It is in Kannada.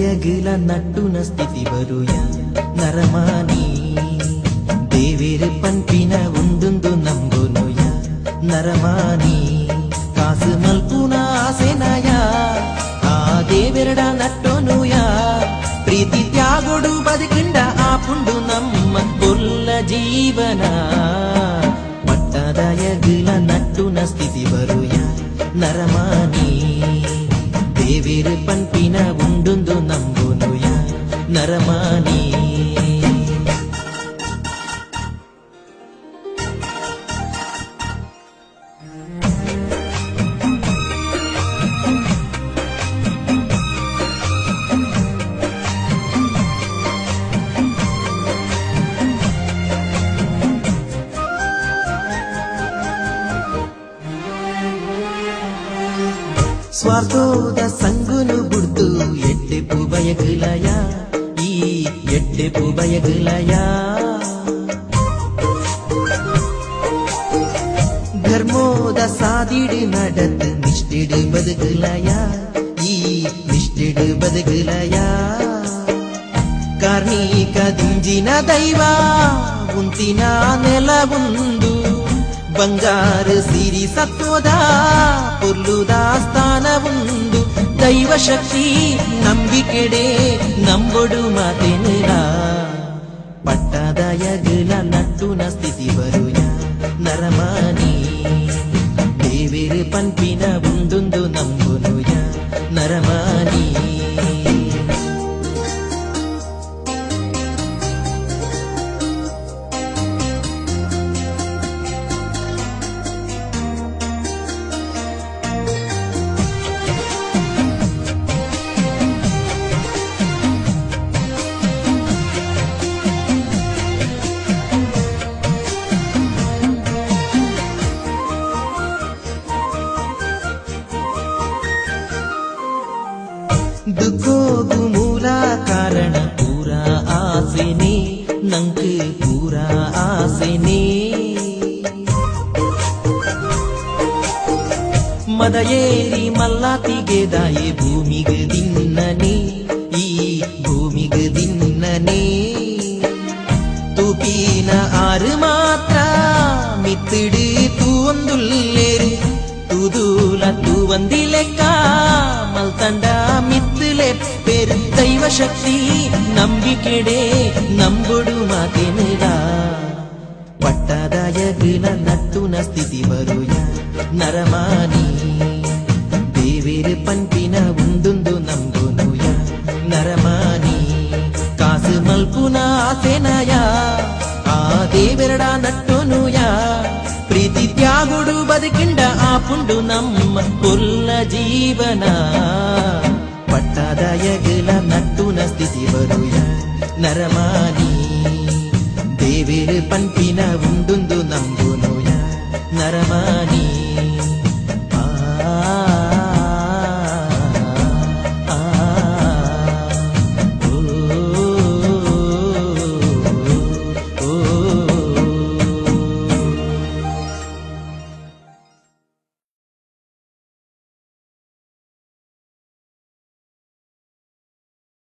దయగల నట్టున స్థితి బరుయ నరమాని దేవేరు పంపిన ఉండుందు నంబునుయ నరమాని కాసు మల్పున ఆసెనయ ఆ దేవెరడ నట్టోనుయ ప్ರೀತಿ ತ್ಯಾಗೊಡು ಬದುಕಿಂಡ ಆಪುಂಡು ನಮ್ಮ ಕೊಲ್ಲ ಜೀವನ ಪಟ್ಟದಯಗಲ ನಟ್ಟುನ ಸ್ಥಿತಿ ಬರುಯ ನರಮಾನಿ ದೇವೇರು ಪಂಪಿನ ಉಂಡುಂದು ನಂಬುನುಯ ನರಮಾನಿ ಸ್ವಾರ್ಥೋದ ಸಂಗುನು ಬುಡ್ದು ಎಟ್ಟೆಪು ಬಯಗಲಯ ಈ ಎಟ್ಟೆಪು ಬಯಗಲಯ ಧರ್ಮೋದ ಸಾದಿಡು ನಡದು ನಿಷ್ಠೆಡು ಬದುಕಲಯ ಈ ನಿಷ್ಠೆಡು ಬದುಕಲಯ ಕಾರ್ಣಿಕ ದಿಂಜಿನ ದೈವ ಉಂತಿನ ನೆಲ ಒಂದು ಬಂಗಾರ ಸಿರಿ ಸತ್ವದ ಪೊಲ್ಲುದ ಸ್ಥಾನ ಒಂದು ದೈವ ಶಕ್ತಿ ನಂಬಿಕೆಡೆ ನಂಬೊಡು ಮಾತೆನಿರ ಪಟ್ಟದಯಗಲ ನಟ್ಟುನ ಸ್ಥಿತಿ ಬರುಯ ನರಮಾನಿ ದೇವೇರು ಪಂಪಿನ ಉಂದುಂದು ನಂಬುನುಯ ನರಮಾನಿ ದುಃಖೋಗು ಮೂಲ ಕಾರಣ ಪೂರ ಆಸೆನೆ ನಂಕ ಪೂರ ಆಸೆನೆ ಮದ ಏರಿ ಮಲ್ಲಾತಿಗೆ ದಾಯೆ ಭೂಮಿಗೆ ದಿನ್ನನೆ ಈ ಭೂಮಿಗೆ ದಿನ್ನನೆ ತೂಪಿನ ಆರು ಮಾತ್ರ ಮಿತ್ತಿಡು ತೂವೊಂದುಲ್ಲೇರು ತೂದೂಲ ತೂವಂದಿ ಲೆಕ್ಕ ಮಲ್ತಂಡ ಮಿತ್ತಲೆ ಪೇರು ದೈವ ಶಕ್ತಿ ನಂಬಿಕೆಡೆ ನಂಬುಡು ಮಾತೆನಿರ ಪಟ್ಟದಯಗಲ ನಟ್ಟುನ ಸ್ಥಿತಿ ಬರುಯ ನರಮಾನಿ ದೇವೇರು ಪಂಪಿನ ಉಂದುಂದು ನಂಬುನುಯ ನರಮಾನಿ ಕಾಸು ಮಲ್ಪುನ ಆಸೆನಯ ಆ ದೇವೆರಡ ನಟ್ಟೋನುಯ ಪ್ರೀತಿ ತ್ಯಾಗೊಡು ಬದುಕಿಂಡ ಆಪುಂಡು ನಮ್ಮ ಕೊಲ್ಲ ಜೀವನ ಪಟ್ಟದಯಗಲ ನಟ್ಟುನ ಸ್ಥಿತಿ ಬರುಯ ನರಮಾನಿ ದೇವೇರು ಪಂಪಿನ